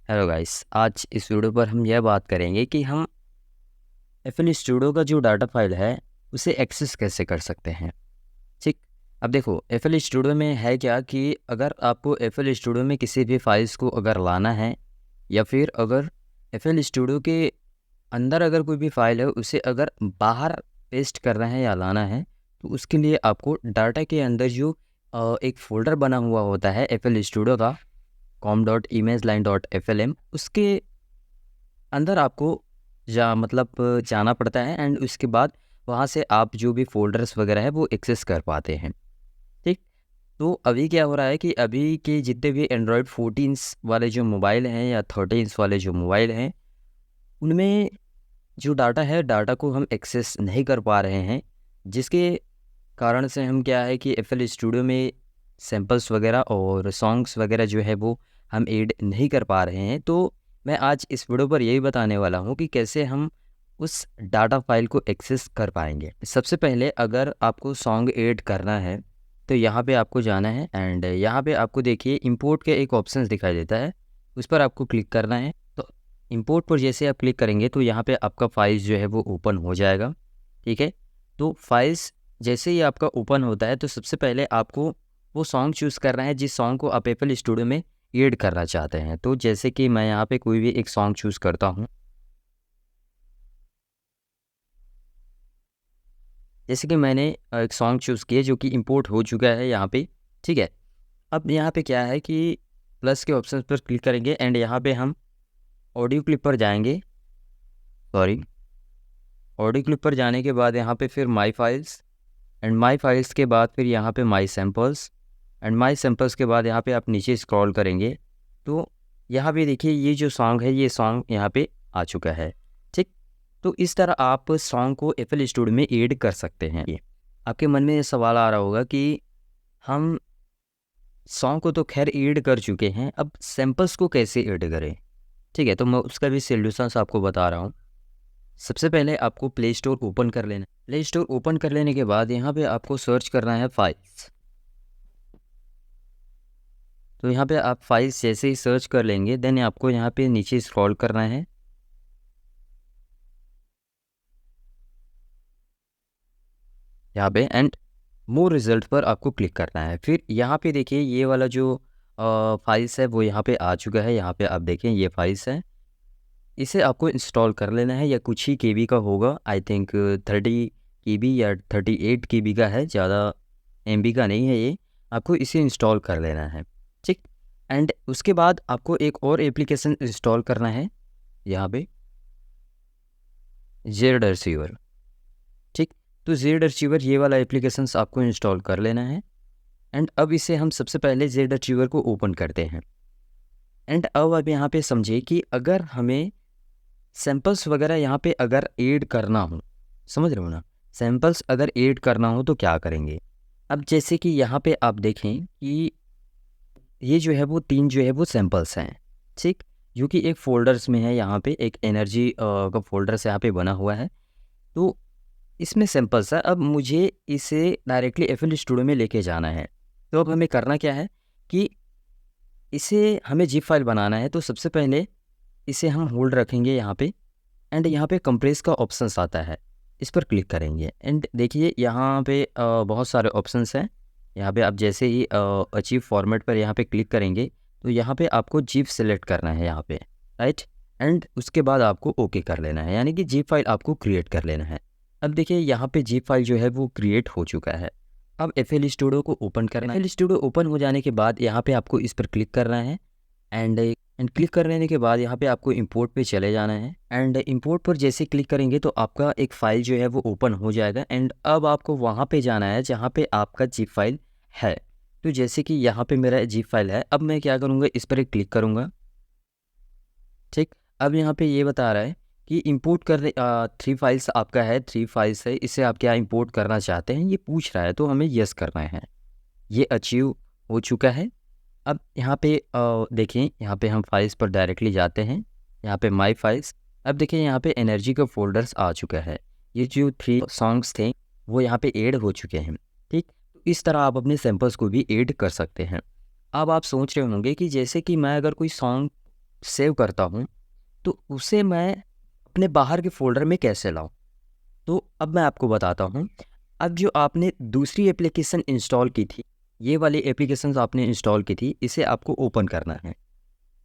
Hello guys, आज इस video पर हम यह बात करेंगे कि हम एफएल स्टूडियो का जो डाटा फाइल है उसे एक्सेस कैसे कर सकते हैं। ठीक, अब देखो एफएल स्टूडियो में है क्या कि अगर आपको एफएल स्टूडियो में किसी भी फाइल्स को अगर लाना है या फिर अगर एफएल स्टूडियो के अंदर अगर कोई भी फाइल है उसे अगर बाहर पेस्ट करना है या लाना है, तो उसके लिए आपको डाटा के अंदर जो एक फ़ोल्डर बना हुआ होता है एफएल स्टूडियो का com.imageline.flm, उसके अंदर आपको जाना पड़ता है एंड उसके बाद वहाँ से आप जो भी फ़ोल्डर्स वगैरह है वो एक्सेस कर पाते हैं। ठीक, तो अभी क्या हो रहा है कि अभी के जितने भी एंड्रॉयड 14 वाले जो मोबाइल हैं या 13 वाले जो मोबाइल हैं, उनमें जो डाटा है, डाटा को हम एक्सेस नहीं कर पा रहे हैं, जिसके कारण से हम क्या है कि एफएल स्टूडियो में सैम्पल्स वगैरह और सॉन्ग्स वगैरह जो है वो हम ऐड नहीं कर पा रहे हैं। तो मैं आज इस वीडियो पर यही बताने वाला हूँ कि कैसे हम उस डाटा फाइल को एक्सेस कर पाएंगे। सबसे पहले अगर आपको सॉन्ग ऐड करना है तो यहाँ पे आपको जाना है एंड यहाँ पे आपको देखिए इंपोर्ट के एक ऑप्शन दिखाई देता है, उस पर आपको क्लिक करना है। तो इंपोर्ट पर जैसे आप क्लिक करेंगे तो यहाँ पे आपका फाइल्स जो है वो ओपन हो जाएगा। ठीक है, तो फाइल्स जैसे ही आपका ओपन होता है तो सबसे पहले आपको वो सॉन्ग चूज़ करना है जिस सॉन्ग को आप एफएल स्टूडियो में ऐड करना चाहते हैं। तो जैसे कि मैं यहाँ पे कोई भी एक सॉन्ग चूज़ करता हूँ, जैसे कि मैंने एक सॉन्ग चूज़ किया जो कि इंपोर्ट हो चुका है यहाँ पे। ठीक है, अब यहाँ पे क्या है कि प्लस के ऑप्शन पर क्लिक करेंगे एंड यहाँ पे हम ऑडियो क्लिप पर जाएंगे। सॉरी, ऑडियो क्लिप पर जाने के बाद यहाँ पे फिर my files and my files के बाद फिर यहाँ पे माई सैम्पल्स एंड माई सैम्पल्स के बाद यहाँ पे आप नीचे स्क्रॉल करेंगे तो यहाँ पे देखिए ये जो सॉन्ग है ये सॉन्ग यहाँ पे आ चुका है। ठीक, तो इस तरह आप सॉन्ग को एफएल स्टूडियो में ऐड कर सकते हैं। ये आपके मन में ये सवाल आ रहा होगा कि हम सॉन्ग को तो खैर ऐड कर चुके हैं, अब सैम्पल्स को कैसे ऐड करें। ठीक है, तो मैं उसका भी सॉल्यूशंस आपको बता रहा हूँ। सबसे पहले आपको प्ले स्टोर ओपन कर लेना है। प्ले स्टोर ओपन कर लेने के बाद यहाँ पे आपको सर्च करना है फाइल्स। तो यहाँ पे आप फाइल्स जैसे ही सर्च कर लेंगे देन आपको यहाँ पे नीचे स्क्रॉल करना है। यहाँ पे एंड मोर रिजल्ट पर आपको क्लिक करना है। फिर यहाँ पे देखिए ये वाला जो फाइल्स है वो यहाँ पे आ चुका है। यहाँ पे आप देखें ये फाइल्स है, इसे आपको इंस्टॉल कर लेना है। या कुछ ही केबी का होगा, आई थिंक 30 केबी या 38 केबी का है, ज़्यादा एमबी का नहीं है ये। आपको इसे इंस्टॉल कर लेना है। ठीक, एंड उसके बाद आपको एक और एप्लीकेशन इंस्टॉल करना है यहाँ पे, जेड रिसीवर। ठीक, तो जेड रिसीवर ये वाला एप्लीकेशंस आपको इंस्टॉल कर लेना है एंड अब इसे हम सबसे पहले जेड रिसीवर को ओपन करते हैं। एंड अब आप यहाँ पे समझे कि अगर हमें सैम्पल्स वगैरह यहाँ पे अगर ऐड करना हो, समझ रहे हो ना, सैम्पल्स अगर ऐड करना हो तो क्या करेंगे। अब जैसे कि यहाँ पे आप देखें कि ये जो है वो 3 जो है वो सैम्पल्स हैं। ठीक, जो कि एक फ़ोल्डर्स में है, यहाँ पे एक एनर्जी का फ़ोल्डर्स यहाँ पे बना हुआ है। तो इसमें सैम्पल्स है, अब मुझे इसे डायरेक्टली एफएल स्टूडियो में लेके जाना है। तो अब हमें करना क्या है कि इसे हमें ज़िप फाइल बनाना है। तो सबसे पहले इसे हम होल्ड रखेंगे यहाँ पे एंड यहाँ पे कंप्रेस का ऑप्शंस आता है, इस पर क्लिक करेंगे एंड देखिए यहाँ पे बहुत सारे ऑप्शंस हैं। यहाँ पे आप जैसे ही अचीव फॉर्मेट पर यहाँ पे क्लिक करेंगे तो यहाँ पे आपको जिप सेलेक्ट करना है यहाँ पे, राइट, एंड उसके बाद आपको ओके कर लेना है, यानी कि जिप फाइल आपको क्रिएट कर लेना है। अब देखिए यहाँ पे जिप फाइल जो है वो क्रिएट हो चुका है। अब एफएल स्टूडियो को ओपन करना है। एफएल स्टूडियो ओपन हो जाने के बाद यहाँ पे आपको इस पर क्लिक करना है एंड क्लिक कर लेने के बाद यहाँ पे आपको इंपोर्ट पे चले जाना है एंड इंपोर्ट पर जैसे क्लिक करेंगे तो आपका एक फ़ाइल जो है वो ओपन हो जाएगा एंड अब आपको वहाँ पे जाना है जहाँ पे आपका जिप फाइल है। तो जैसे कि यहाँ पे मेरा जिप फाइल है, अब मैं क्या करूँगा, इस पर एक क्लिक करूँगा। ठीक, अब यहाँ पे ये बता रहा है कि इंपोर्ट कर 3 फाइल्स आपका है, 3 फाइल्स है, इसे आप क्या इंपोर्ट करना चाहते हैं ये पूछ रहा है, तो हमें यस करना है। ये अचीव हो चुका है। अब यहाँ पे देखें, यहाँ पे हम फाइल्स पर डायरेक्टली जाते हैं, यहाँ पे माई फाइल्स। अब देखिए यहाँ पे एनर्जी का फोल्डर्स आ चुका है। ये जो 3 सॉन्ग्स थे वो यहाँ पे ऐड हो चुके हैं। ठीक, तो इस तरह आप अपने सैम्पल्स को भी ऐड कर सकते हैं। अब आप सोच रहे होंगे कि जैसे कि मैं अगर कोई सॉन्ग सेव करता हूँ तो उसे मैं अपने बाहर के फ़ोल्डर में कैसे लाऊँ? तो अब मैं आपको बताता हूँ। अब जो आपने दूसरी एप्लीकेशन इंस्टॉल की थी, ये वाली एप्लीकेशंस आपने इंस्टॉल की थी, इसे आपको ओपन करना है।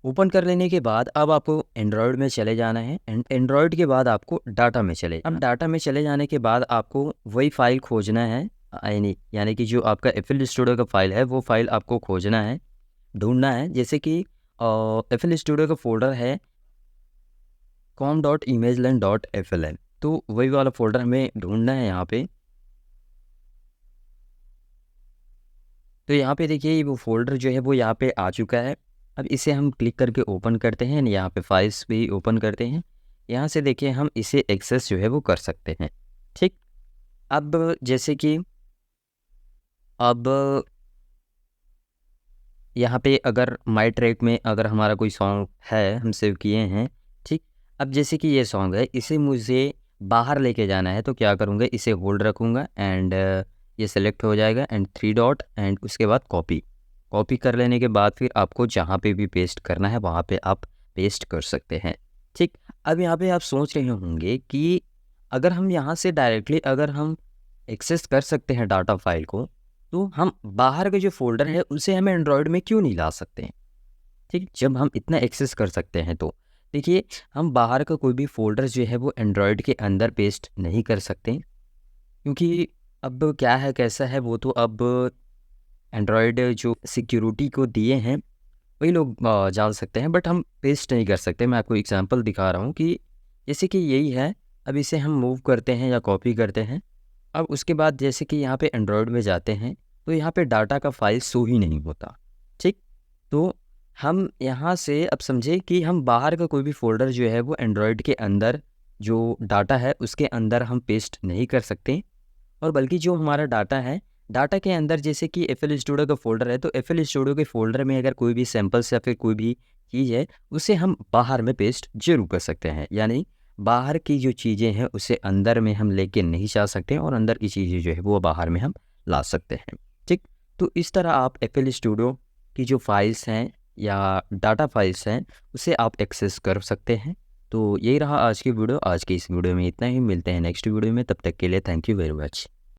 ओपन कर लेने के बाद अब आपको एंड्रॉयड में चले जाना है एंड एंड्रॉयड के बाद आपको डाटा में चले अब डाटा में चले जाने के बाद आपको वही फ़ाइल खोजना है, यानी कि जो आपका एफएल स्टूडियो का फ़ाइल है, वो फ़ाइल आपको खोजना है, ढूँढना है। जैसे कि एफएल स्टूडियो का फ़ोल्डर है com.imageline.flm, तो वही वाला फ़ोल्डर हमें ढूँढना है यहाँ पे। तो यहाँ पे देखिए वो फ़ोल्डर जो है वो यहाँ पे आ चुका है। अब इसे हम क्लिक करके ओपन करते हैं, यहाँ पे फाइल्स भी ओपन करते हैं। यहाँ से देखिए हम इसे एक्सेस जो है वो कर सकते हैं, ठीक। अब जैसे कि अब यहाँ पे अगर माई ट्रैक में अगर हमारा कोई सॉन्ग है, हम सेव किए हैं, ठीक। अब जैसे कि ये सॉन्ग है, इसे मुझे बाहर लेके जाना है, तो क्या करूँगा, इसे होल्ड रखूँगा एंड ये सेलेक्ट हो जाएगा एंड 3 डॉट एंड उसके बाद कॉपी। कॉपी कर लेने के बाद फिर आपको जहाँ पे भी पेस्ट करना है, वहाँ पे आप पेस्ट कर सकते हैं, ठीक। अब यहाँ पे आप सोच रहे होंगे कि अगर हम यहाँ से डायरेक्टली अगर हम एक्सेस कर सकते हैं डाटा फाइल को, तो हम बाहर के जो फ़ोल्डर है उसे हम एंड्रॉयड में क्यों नहीं ला सकते हैं? ठीक, जब हम इतना एक्सेस कर सकते हैं तो देखिए हम बाहर का कोई भी फ़ोल्डर जो है वो एंड्रॉयड के अंदर पेस्ट नहीं कर सकते, क्योंकि अब क्या है कैसा है वो तो अब एंड्रॉयड जो सिक्योरिटी को दिए हैं वही लोग जान सकते हैं, बट हम पेस्ट नहीं कर सकते। मैं आपको एग्जांपल दिखा रहा हूँ कि जैसे कि यही है, अब इसे हम मूव करते हैं या कॉपी करते हैं। अब उसके बाद जैसे कि यहाँ पे एंड्रॉयड में जाते हैं तो यहाँ पे डाटा का फाइल शो ही नहीं होता, ठीक। तो हम यहाँ से अब समझे कि हम बाहर का कोई भी फ़ोल्डर जो है वो एंड्रॉयड के अंदर जो डाटा है उसके अंदर हम पेस्ट नहीं कर सकते, और बल्कि जो हमारा डाटा है, डाटा के अंदर जैसे कि एफएल स्टूडियो का फ़ोल्डर है, तो एफएल स्टूडियो के फ़ोल्डर में अगर कोई भी सैंपल्स या फिर कोई भी चीज़ है, उसे हम बाहर में पेस्ट ज़रूर कर सकते हैं। यानी बाहर की जो चीज़ें हैं, उसे अंदर में हम लेके नहीं जा सकते और अंदर की चीज़ें जो है, वो बाहर में हम ला सकते हैं, ठीक? तो इस तरह आप एफएल स्टूडियो की जो फ़ाइल्स हैं या डाटा फ़ाइल्स हैं, उसे आप एक्सेस कर सकते हैं। तो यही रहा आज की वीडियो। आज की इस वीडियो में इतना ही। मिलते हैं नेक्स्ट वीडियो में, तब तक के लिए थैंक यू वेरी मच।